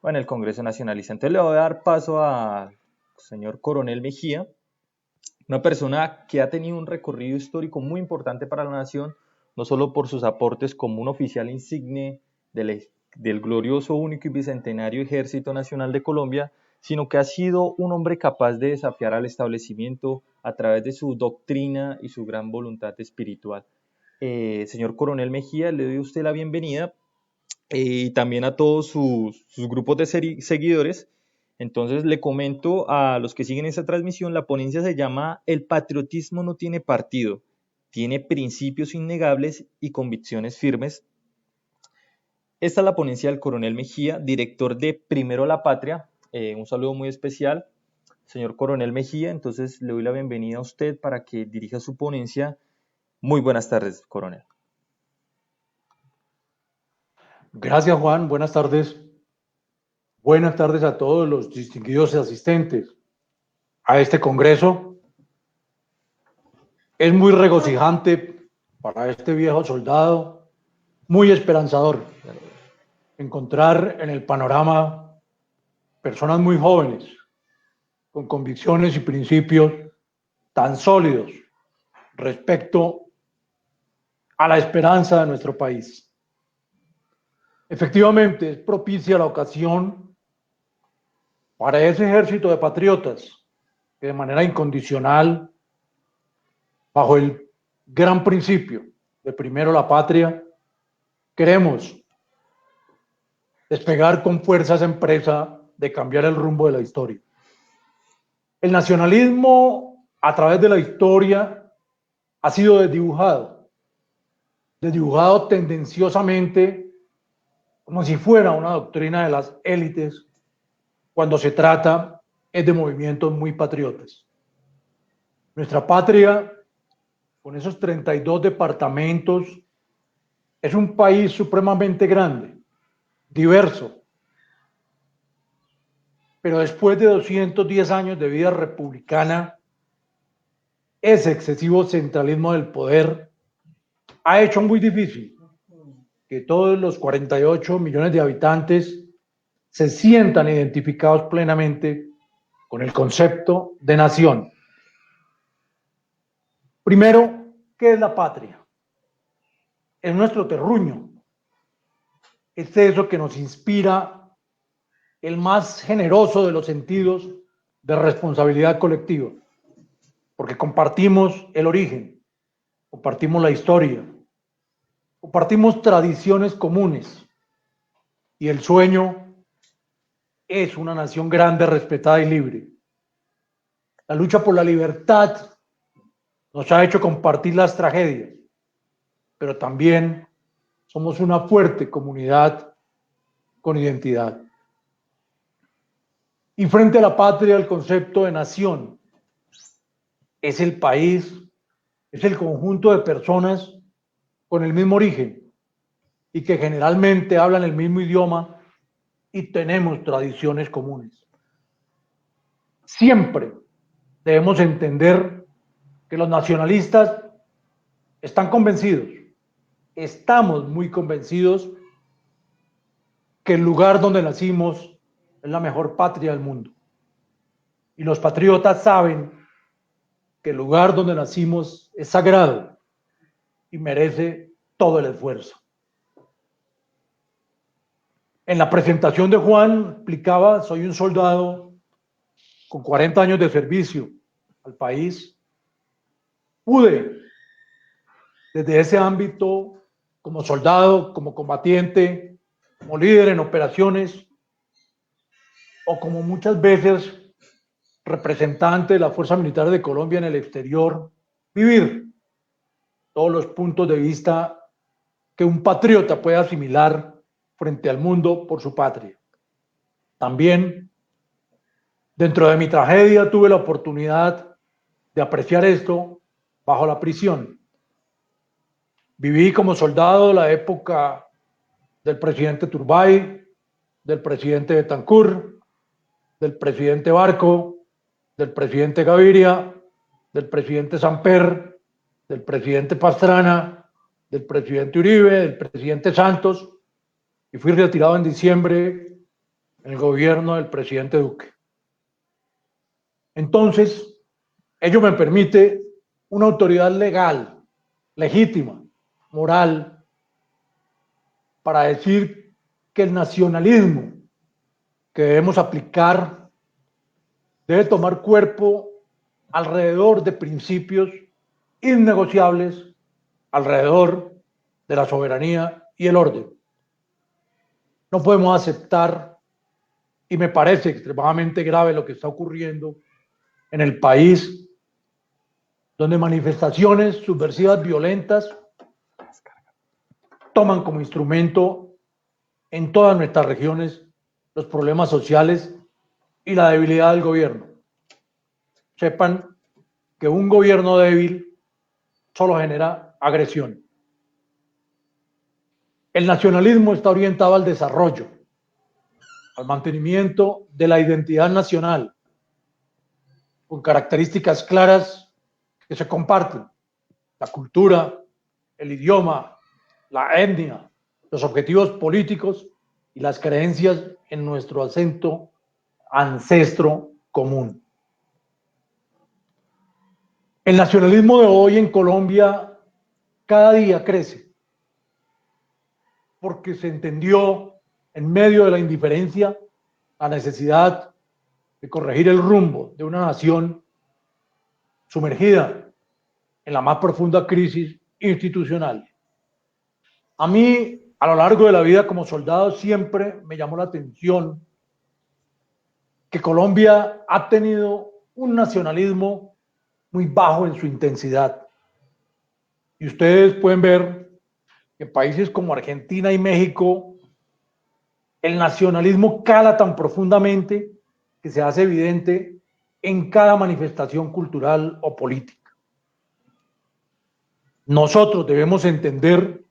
o en el Congreso Nacionalista. Entonces le voy a dar paso al señor Coronel Mejía, una persona que ha tenido un recorrido histórico muy importante para la nación, no solo por sus aportes como un oficial insigne del glorioso, único y bicentenario Ejército Nacional de Colombia, sino que ha sido un hombre capaz de desafiar al establecimiento a través de su doctrina y su gran voluntad espiritual. Señor Coronel Mejía, le doy a usted la bienvenida y también a todos sus grupos de seguidores. Entonces le comento a los que siguen esta transmisión, la ponencia se llama El patriotismo no tiene partido, tiene principios innegables y convicciones firmes. Esta es la ponencia del Coronel Mejía, director de Primero la Patria. Un saludo muy especial, señor Coronel Mejía. Entonces le doy la bienvenida a usted para que dirija su ponencia. Muy buenas tardes, Coronel. Gracias, Juan. Buenas tardes. Buenas tardes a todos los distinguidos asistentes a este congreso. Es muy regocijante para este viejo soldado, muy esperanzador, encontrar en el panorama personas muy jóvenes, con convicciones y principios tan sólidos respecto a la esperanza de nuestro país. Efectivamente, es propicia la ocasión para ese ejército de patriotas que de manera incondicional, bajo el gran principio de primero la patria, queremos despegar con fuerza esa empresa de cambiar el rumbo de la historia. El nacionalismo, a través de la historia, ha sido desdibujado tendenciosamente como si fuera una doctrina de las élites, cuando se trata de movimientos muy patriotas. Nuestra patria, con esos 32 departamentos, es un país supremamente grande, diverso, pero después de 210 años de vida republicana, ese excesivo centralismo del poder ha hecho muy difícil que todos los 48 millones de habitantes se sientan identificados plenamente con el concepto de nación. Primero, ¿qué es la patria? Es nuestro terruño. Es eso que nos inspira el más generoso de los sentidos de responsabilidad colectiva, porque compartimos el origen, compartimos la historia, compartimos tradiciones comunes y el sueño es una nación grande, respetada y libre. La lucha por la libertad nos ha hecho compartir las tragedias, pero también somos una fuerte comunidad con identidad. Y frente a la patria, el concepto de nación es el país, es el conjunto de personas con el mismo origen y que generalmente hablan el mismo idioma y tenemos tradiciones comunes. Siempre debemos entender que los nacionalistas están convencidos, estamos muy convencidos que el lugar donde nacimos es la mejor patria del mundo. Y los patriotas saben que el lugar donde nacimos es sagrado y merece todo el esfuerzo. En la presentación de Juan explicaba, soy un soldado con 40 años de servicio al país. Pude, desde ese ámbito, como soldado, como combatiente, como líder en operaciones, o como muchas veces representante de la Fuerza Militar de Colombia en el exterior, vivir todos los puntos de vista que un patriota puede asimilar frente al mundo por su patria. También, dentro de mi tragedia, tuve la oportunidad de apreciar esto bajo la prisión. Viví como soldado la época del presidente Turbay, del presidente Betancur, del presidente Barco, del presidente Gaviria, del presidente Samper, del presidente Pastrana, del presidente Uribe, del presidente Santos, y fui retirado en diciembre en el gobierno del presidente Duque. Entonces, ello me permite una autoridad legal, legítima, moral, para decir que el nacionalismo que debemos aplicar debe tomar cuerpo alrededor de principios innegociables, alrededor de la soberanía y el orden. No podemos aceptar, y me parece extremadamente grave lo que está ocurriendo en el país, donde manifestaciones subversivas violentas toman como instrumento en todas nuestras regiones los problemas sociales y la debilidad del gobierno. Sepan que un gobierno débil solo genera agresión. El nacionalismo está orientado al desarrollo, al mantenimiento de la identidad nacional, con características claras que se comparten: la cultura, el idioma, la etnia, los objetivos políticos y las creencias en nuestro ancestro común. El nacionalismo de hoy en Colombia cada día crece, porque se entendió en medio de la indiferencia la necesidad de corregir el rumbo de una nación sumergida en la más profunda crisis institucional. A mí, a lo largo de la vida como soldado, siempre me llamó la atención que Colombia ha tenido un nacionalismo muy bajo en su intensidad. Y ustedes pueden ver que en países como Argentina y México, el nacionalismo cala tan profundamente que se hace evidente en cada manifestación cultural o política. Nosotros debemos entender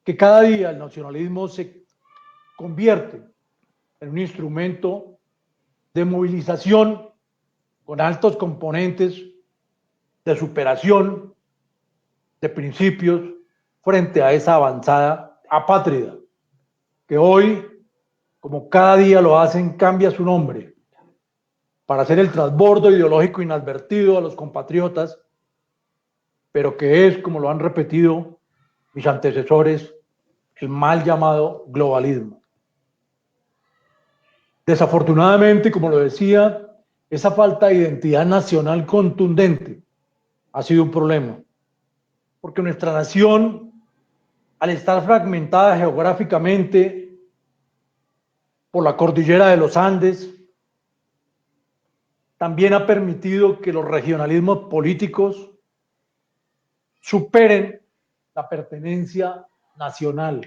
que cada día el nacionalismo se convierte en un instrumento de movilización con altos componentes de superación de principios frente a esa avanzada apátrida, que hoy, como cada día lo hacen, cambia su nombre para hacer el transbordo ideológico inadvertido a los compatriotas, pero que es, como lo han repetido mis antecesores, el mal llamado globalismo. Desafortunadamente, como lo decía, esa falta de identidad nacional contundente ha sido un problema, porque nuestra nación, al estar fragmentada geográficamente por la cordillera de los Andes, también ha permitido que los regionalismos políticos superen la pertenencia nacional.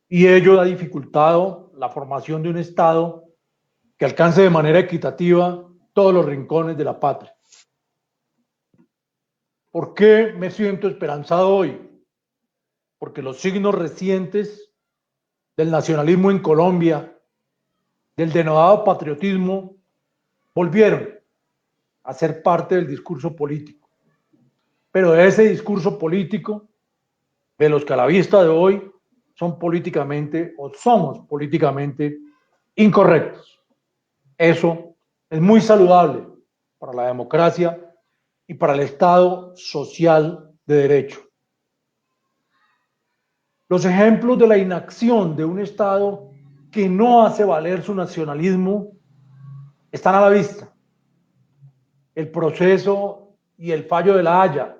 Y ello ha dificultado la formación de un Estado que alcance de manera equitativa todos los rincones de la patria. ¿Por qué me siento esperanzado hoy? Porque los signos recientes del nacionalismo en Colombia, del denodado patriotismo, volvieron a ser parte del discurso político. Pero de ese discurso político, de los que a la vista de hoy son políticamente o somos políticamente incorrectos. Eso es muy saludable para la democracia y para el Estado social de derecho. Los ejemplos de la inacción de un Estado que no hace valer su nacionalismo están a la vista. El proceso y el fallo de La Haya,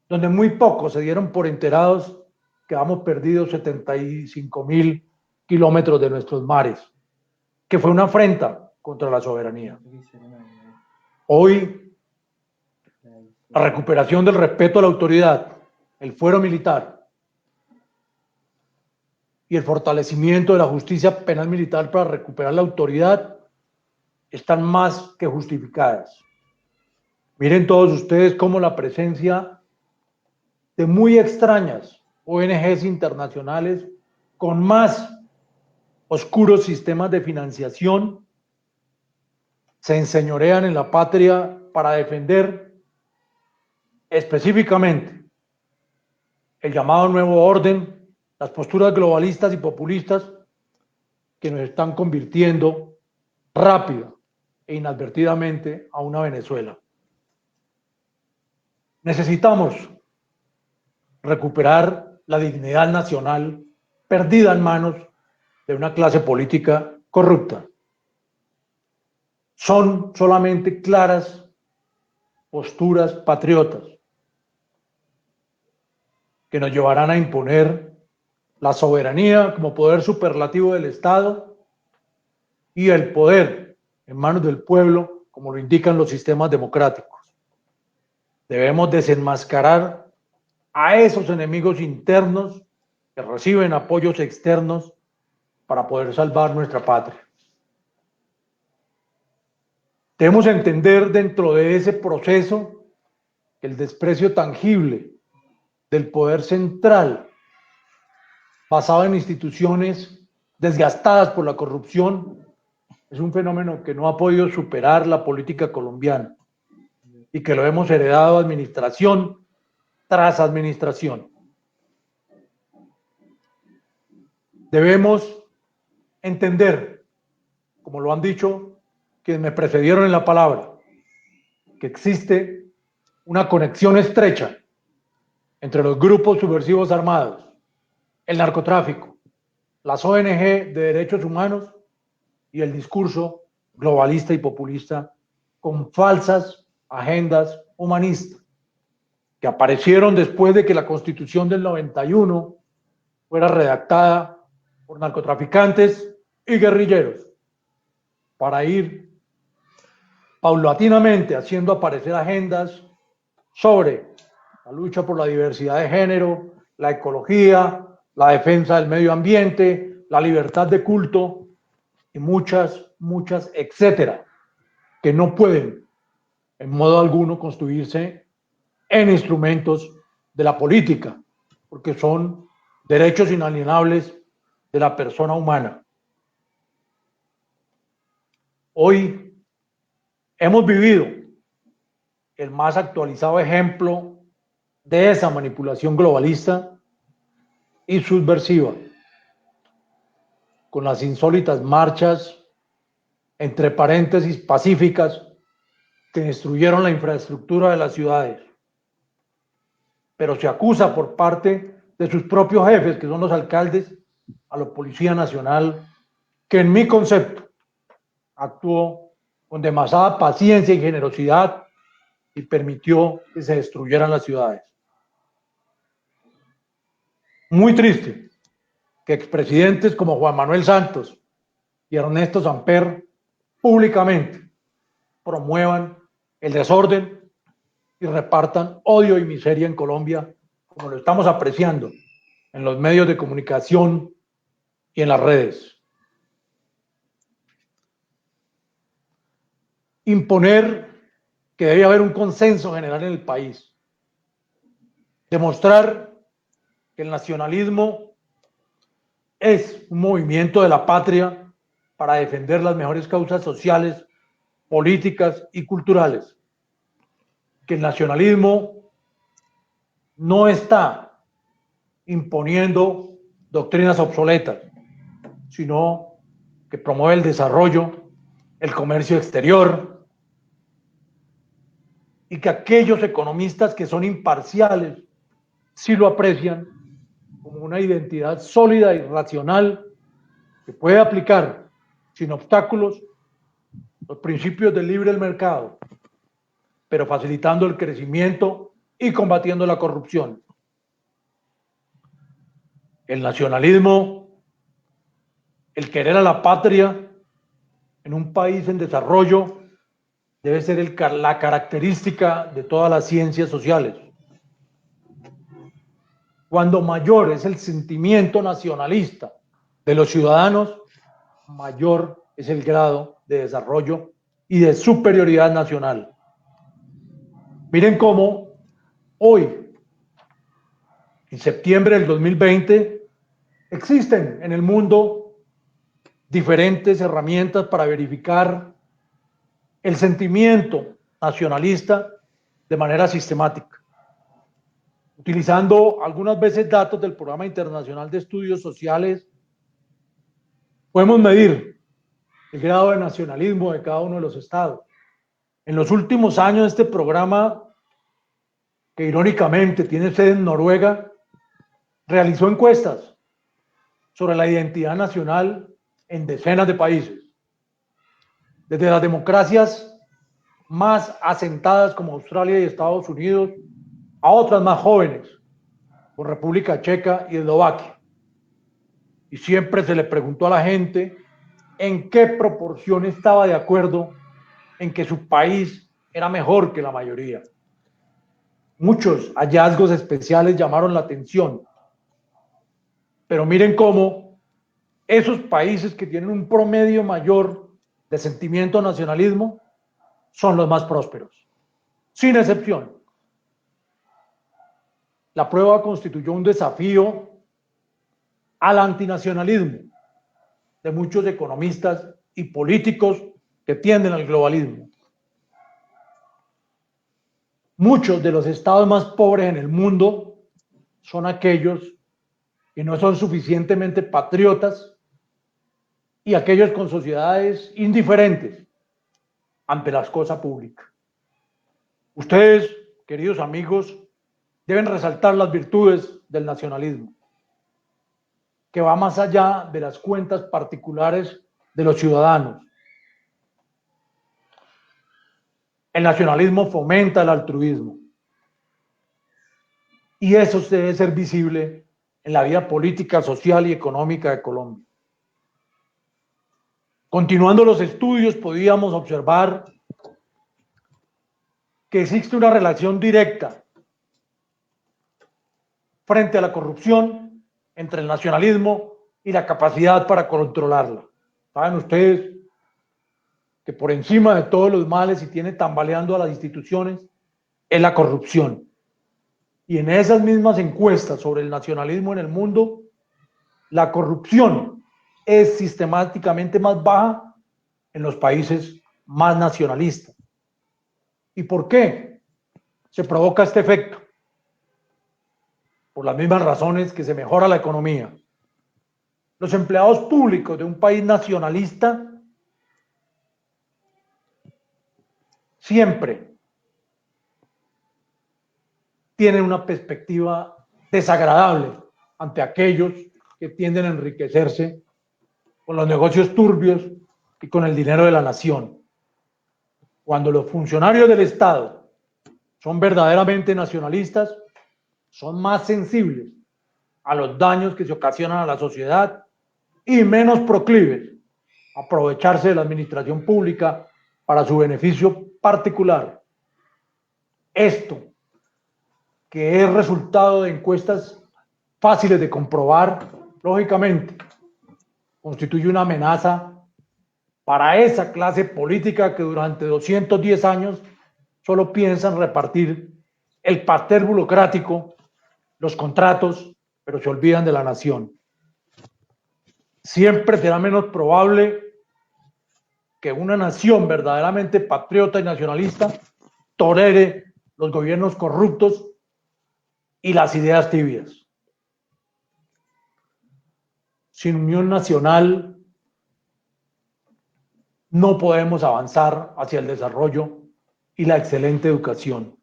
donde muy pocos se dieron por enterados que hemos perdido 75.000 kilómetros de nuestros mares, que fue una afrenta contra la soberanía. Hoy, la recuperación del respeto a la autoridad, el fuero militar y el fortalecimiento de la justicia penal militar para recuperar la autoridad están más que justificadas. Miren todos ustedes cómo la presencia de muy extrañas ONGs internacionales con más oscuros sistemas de financiación se enseñorean en la patria para defender específicamente el llamado nuevo orden las posturas globalistas y populistas que nos están convirtiendo rápida e inadvertidamente a una Venezuela. Necesitamos recuperar la dignidad nacional perdida en manos de una clase política corrupta. Son solamente claras posturas patriotas que nos llevarán a imponer la soberanía como poder superlativo del Estado y el poder en manos del pueblo, como lo indican los sistemas democráticos. Debemos desenmascarar a esos enemigos internos que reciben apoyos externos para poder salvar nuestra patria. Debemos entender dentro de ese proceso que el desprecio tangible del poder central, basado en instituciones desgastadas por la corrupción, es un fenómeno que no ha podido superar la política colombiana y que lo hemos heredado administración tras administración. Debemos entender, como lo han dicho quienes me precedieron en la palabra, que existe una conexión estrecha entre los grupos subversivos armados, el narcotráfico, las ONG de derechos humanos y el discurso globalista y populista con falsas agendas humanistas que aparecieron después de que la Constitución del 91 fuera redactada por narcotraficantes y guerrilleros para ir paulatinamente haciendo aparecer agendas sobre la lucha por la diversidad de género, la ecología, la defensa del medio ambiente, la libertad de culto y muchas, etcétera, que no pueden en modo alguno construirse en instrumentos de la política, porque son derechos inalienables de la persona humana. Hoy hemos vivido el más actualizado ejemplo de esa manipulación globalista y subversiva, con las insólitas marchas, entre paréntesis, pacíficas, que destruyeron la infraestructura de las ciudades. Pero se acusa por parte de sus propios jefes, que son los alcaldes, a la Policía Nacional, que en mi concepto actuó con demasiada paciencia y generosidad y permitió que se destruyeran las ciudades. Muy triste que expresidentes como Juan Manuel Santos y Ernesto Samper públicamente promuevan el desorden y repartan odio y miseria en Colombia, como lo estamos apreciando en los medios de comunicación y en las redes. Imponer que debe haber un consenso general en el país. Demostrar que el nacionalismo es un movimiento de la patria para defender las mejores causas sociales, políticas y culturales. Que el nacionalismo no está imponiendo doctrinas obsoletas, sino que promueve el desarrollo, el comercio exterior, y que aquellos economistas que son imparciales sí lo aprecian como una identidad sólida y racional que puede aplicar sin obstáculos los principios del libre mercado, pero facilitando el crecimiento y combatiendo la corrupción. El nacionalismo, el querer a la patria en un país en desarrollo, debe ser la característica de todas las ciencias sociales. Cuando mayor es el sentimiento nacionalista de los ciudadanos, mayor es el grado de desarrollo y de superioridad nacional. Miren cómo hoy, en septiembre del 2020, existen en el mundo diferentes herramientas para verificar el sentimiento nacionalista de manera sistemática. utilizando algunas veces datos del Programa Internacional de Estudios Sociales, podemos medir el grado de nacionalismo de cada uno de los estados. En los últimos años, este programa, que irónicamente tiene sede en Noruega, realizó encuestas sobre la identidad nacional en decenas de países, desde las democracias más asentadas como Australia y Estados Unidos a otras más jóvenes, como República Checa y Eslovaquia. Y siempre se le preguntó a la gente en qué proporción estaba de acuerdo en que su país era mejor que la mayoría. Muchos hallazgos especiales llamaron la atención, pero miren cómo esos países que tienen un promedio mayor de sentimiento de nacionalismo son los más prósperos, sin excepción. La prueba constituyó un desafío al antinacionalismo de muchos economistas y políticos que tienden al globalismo. Muchos de los estados más pobres en el mundo son aquellos que no son suficientemente patriotas y aquellos con sociedades indiferentes ante las cosas públicas. Ustedes, queridos amigos, deben resaltar las virtudes del nacionalismo, que va más allá de las cuentas particulares de los ciudadanos. El nacionalismo fomenta el altruismo y eso debe ser visible en la vida política, social y económica de Colombia. Continuando los estudios, podíamos observar que existe una relación directa frente a la corrupción entre el nacionalismo y la capacidad para controlarla. Saben ustedes que por encima de todos los males y tiene tambaleando a las instituciones es la corrupción. Y en esas mismas encuestas sobre el nacionalismo en el mundo, la corrupción es sistemáticamente más baja en los países más nacionalistas. ¿Y por qué se provoca este efecto? Por las mismas razones que se mejora la economía. Los empleados públicos de un país nacionalista siempre tienen una perspectiva desagradable ante aquellos que tienden a enriquecerse con los negocios turbios y con el dinero de la nación. Cuando los funcionarios del Estado son verdaderamente nacionalistas, son más sensibles a los daños que se ocasionan a la sociedad y menos proclives a aprovecharse de la administración pública para su beneficio particular. Esto, que es resultado de encuestas fáciles de comprobar, lógicamente, constituye una amenaza para esa clase política que durante 210 años solo piensa en repartir el pastel burocrático, los contratos, pero se olvidan de la nación. Siempre será menos probable que una nación verdaderamente patriota y nacionalista tolere los gobiernos corruptos y las ideas tibias. Sin unión nacional no podemos avanzar hacia el desarrollo y la excelente educación.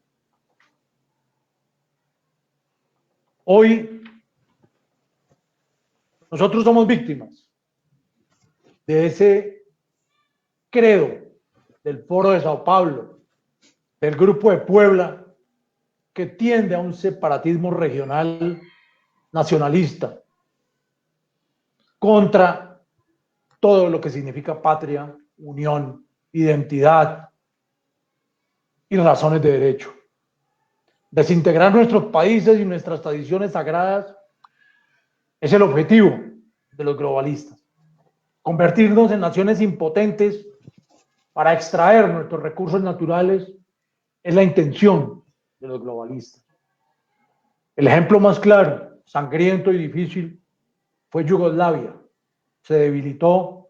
Hoy nosotros somos víctimas de ese credo del Foro de Sao Paulo, del Grupo de Puebla, que tiende a un separatismo regional nacionalista contra todo lo que significa patria, unión, identidad y razones de derecho. Desintegrar nuestros países y nuestras tradiciones sagradas es el objetivo de los globalistas. Convertirnos en naciones impotentes para extraer nuestros recursos naturales es la intención de los globalistas. El ejemplo más claro, sangriento y difícil fue Yugoslavia. Se debilitó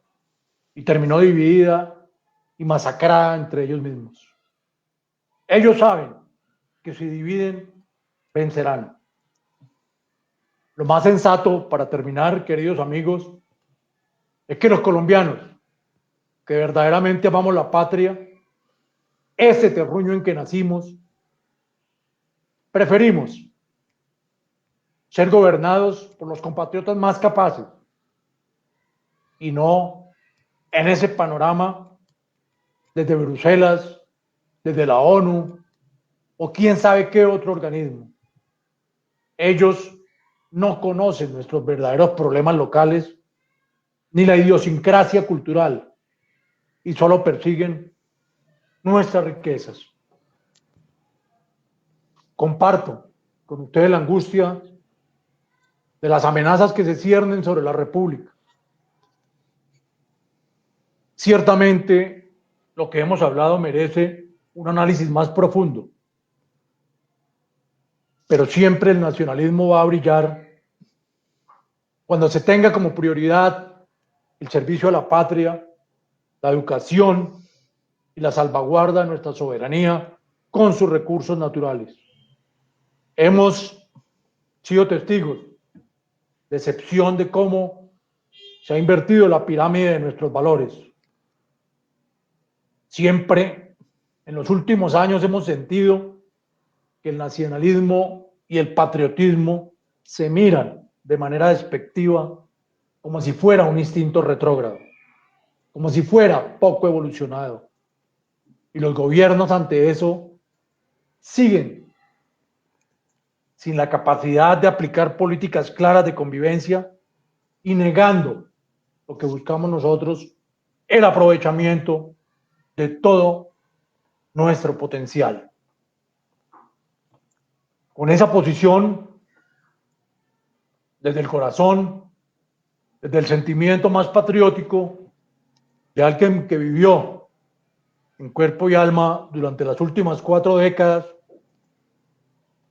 y terminó dividida y masacrada entre ellos mismos. Ellos saben que si dividen, vencerán. Lo más sensato, para terminar, queridos amigos, es que los colombianos, que verdaderamente amamos la patria, ese terruño en que nacimos, preferimos ser gobernados por los compatriotas más capaces y no en ese panorama desde Bruselas, desde la ONU o quién sabe qué otro organismo. Ellos no conocen nuestros verdaderos problemas locales ni la idiosincrasia cultural y solo persiguen nuestras riquezas. Comparto con ustedes la angustia de las amenazas que se ciernen sobre la República. Ciertamente, lo que hemos hablado merece un análisis más profundo, pero siempre el nacionalismo va a brillar cuando se tenga como prioridad el servicio a la patria, la educación y la salvaguarda de nuestra soberanía con sus recursos naturales. Hemos sido testigos de excepción de cómo se ha invertido la pirámide de nuestros valores. Siempre, en los últimos años, hemos sentido que el nacionalismo y el patriotismo se miran de manera despectiva como si fuera un instinto retrógrado, como si fuera poco evolucionado. Y los gobiernos ante eso siguen sin la capacidad de aplicar políticas claras de convivencia y negando lo que buscamos nosotros, el aprovechamiento de todo nuestro potencial. Con esa posición, desde el corazón, desde el sentimiento más patriótico de alguien que vivió en cuerpo y alma durante las últimas 4 décadas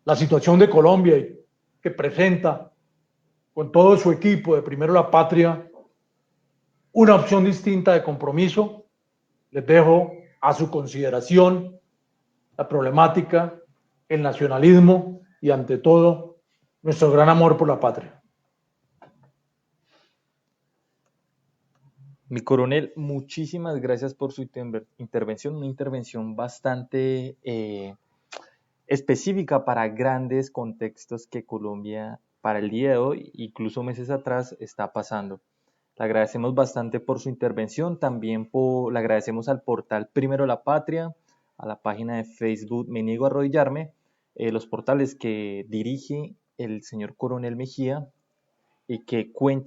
la situación de Colombia y que presenta con todo su equipo de Primero la Patria una opción distinta de compromiso, les dejo a su consideración la problemática, el nacionalismo y ante todo nuestro gran amor por la patria. Mi coronel, muchísimas gracias por su intervención, una intervención bastante específica para grandes contextos que Colombia para el día de hoy, incluso meses atrás, está pasando. Le agradecemos bastante por su intervención, también le agradecemos al portal Primero la Patria, a la página de Facebook Me Niego a Arrodillarme, los portales que dirige el señor Coronel Mejía y que cuenta